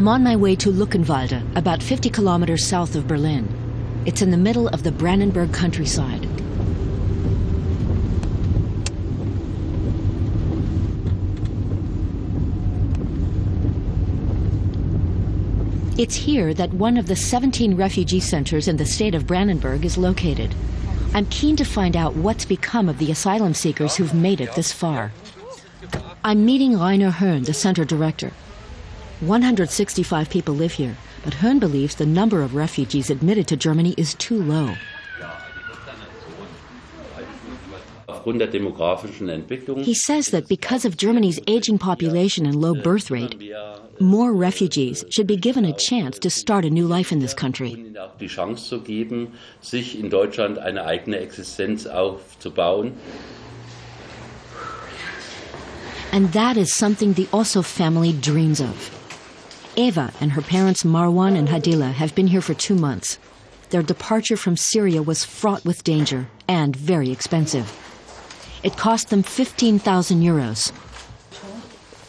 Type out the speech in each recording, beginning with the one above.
I'm on my way to Luckenwalde, about 50 kilometers south of Berlin. It's in the middle of the Brandenburg countryside. It's here that one of the 17 refugee centers in the state of Brandenburg is located. I'm keen to find out what's become of the asylum seekers who've made it this far. I'm meeting Rainer Höhn, the center director. 165 people live here, but Höhn believes the number of refugees admitted to Germany is too low. He says that because of Germany's aging population and low birth rate, more refugees should be given a chance to start a new life in this country. And that is something the Osso family dreams of. Eva and her parents Marwan and Hadila have been here for 2 months. Their departure from Syria was fraught with danger and very expensive. It cost them 15,000 euros.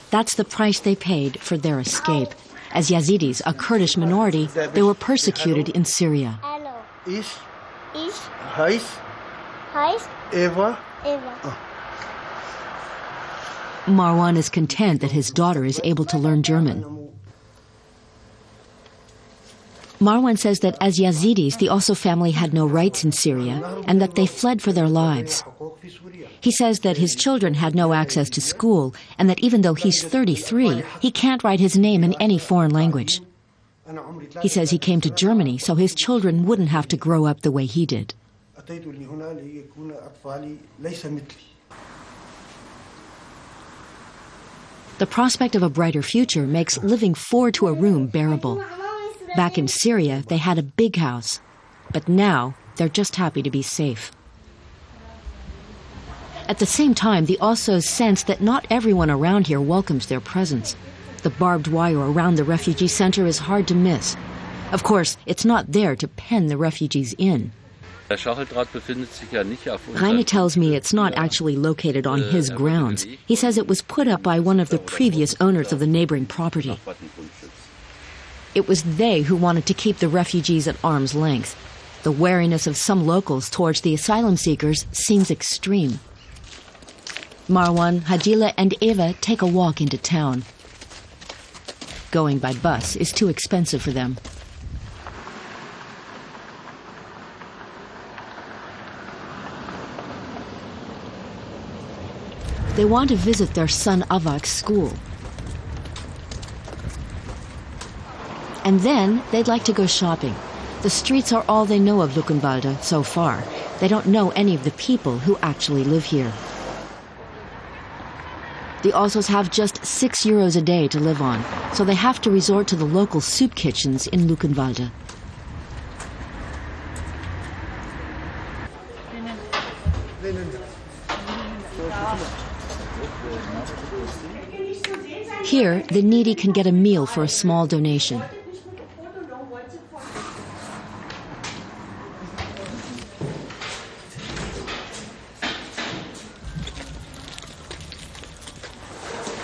That's the price they paid for their escape. As Yazidis, a Kurdish minority, they were persecuted in Syria. Ich heiß Eva. Marwan is content that his daughter is able to learn German. Marwan says that as Yazidis, the Osso family had no rights in Syria and that they fled for their lives. He says that his children had no access to school and that even though he's 33, he can't write his name in any foreign language. He says he came to Germany so his children wouldn't have to grow up the way he did. The prospect of a brighter future makes living 4 to a room bearable. Back in Syria, they had a big house, but now they're just happy to be safe. At the same time, the Ossos sense that not everyone around here welcomes their presence. The barbed wire around the refugee center is hard to miss. Of course, it's not there to pen the refugees in. Rainer tells me it's not actually located on his grounds. He says it was put up by one of the previous owners of the neighboring property. It was they who wanted to keep the refugees at arm's length. The wariness of some locals towards the asylum seekers seems extreme. Marwan, Hadila, and Eva take a walk into town. Going by bus is too expensive for them. They want to visit their son Avak's school. And then they'd like to go shopping. The streets are all they know of Luckenwalde so far. They don't know any of the people who actually live here. The Ossos have just 6 euros a day to live on, so they have to resort to the local soup kitchens in Luckenwalde. Here, the needy can get a meal for a small donation.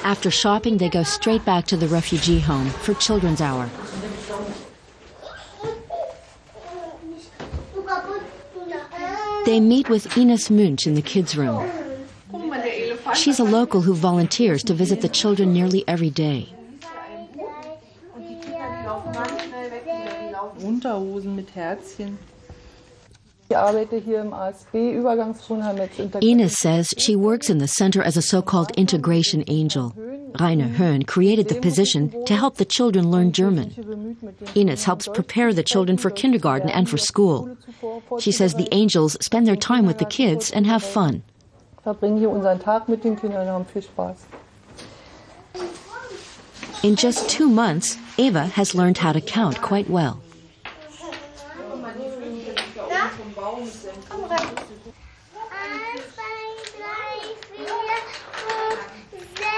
After shopping, they go straight back to the refugee home for Children's Hour. They meet with Ines Munch in the kids' room. She's a local who volunteers to visit the children nearly every day. Ines says she works in the center as a so-called integration angel. Rainer Höhn created the position to help the children learn German. Ines helps prepare the children for kindergarten and for school. She says the angels spend their time with the kids and have fun. In just 2 months, Eva has learned how to count quite well.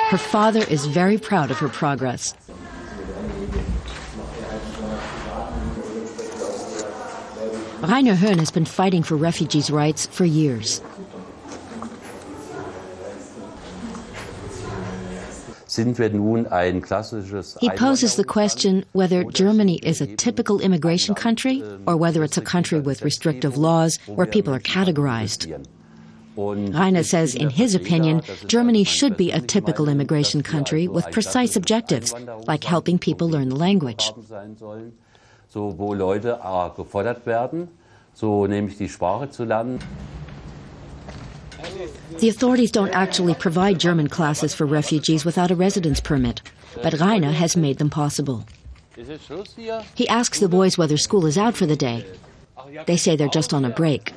Her father is very proud of her progress. Rainer Höhn has been fighting for refugees' rights for years. He poses the question whether Germany is a typical immigration country or whether it's a country with restrictive laws where people are categorized. Rainer says, in his opinion, Germany should be a typical immigration country with precise objectives, like helping people learn the language. The authorities don't actually provide German classes for refugees without a residence permit, but Rainer has made them possible. He asks the boys whether school is out for the day. They say they're just on a break.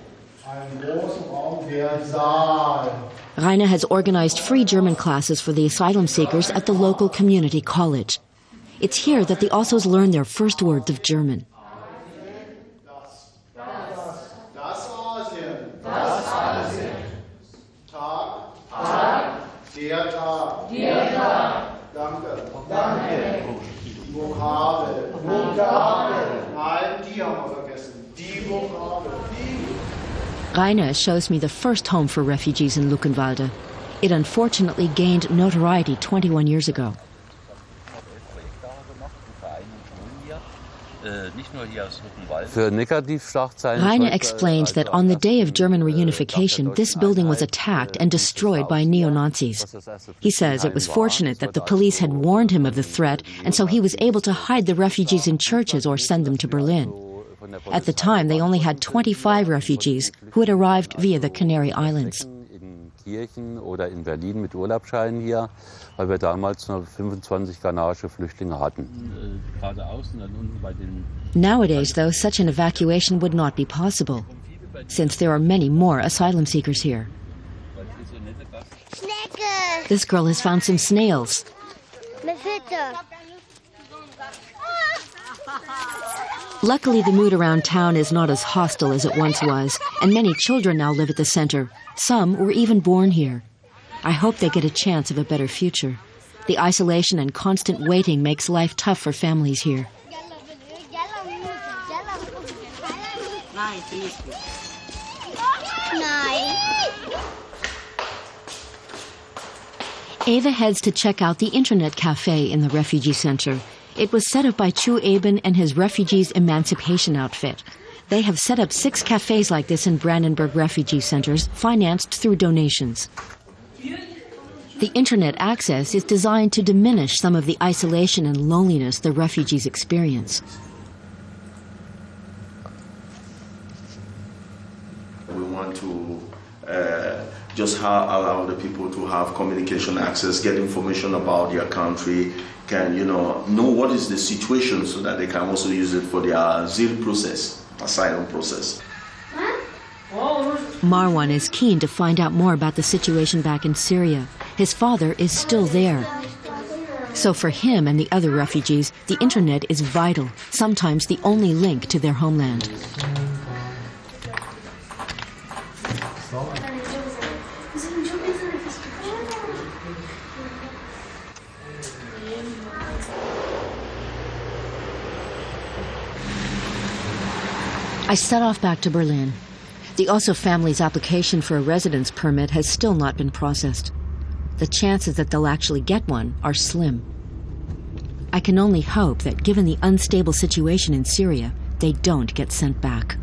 Rainer has organized free German classes for the asylum seekers at the local community college. It's here that the Ossos learn their first words of German. Rainer shows me the first home for refugees in Luckenwalde. It unfortunately gained notoriety 21 years ago. Rainer explained that on the day of German reunification, this building was attacked and destroyed by neo-Nazis. He says it was fortunate that the police had warned him of the threat, and so he was able to hide the refugees in churches or send them to Berlin. At the time, they only had 25 refugees who had arrived via the Canary Islands. Nowadays, though, such an evacuation would not be possible, since there are many more asylum seekers here. This girl has found some snails. Luckily, the mood around town is not as hostile as it once was, and many children now live at the center. Some were even born here. I hope they get a chance of a better future. The isolation and constant waiting makes life tough for families here. Eva heads to check out the internet cafe in the refugee center. It was set up by Chu Eben and his Refugees Emancipation outfit. They have set up 6 cafes like this in Brandenburg refugee centers, financed through donations. The internet access is designed to diminish some of the isolation and loneliness the refugees experience. We want to just allow the people to have communication access, get information about their country, can know what is the situation so that they can also use it for their asylum process. Marwan is keen to find out more about the situation back in Syria. His father is still there. So for him and the other refugees, the internet is vital, sometimes the only link to their homeland. I set off back to Berlin. The Osso family's application for a residence permit has still not been processed. The chances that they'll actually get one are slim. I can only hope that given the unstable situation in Syria, they don't get sent back.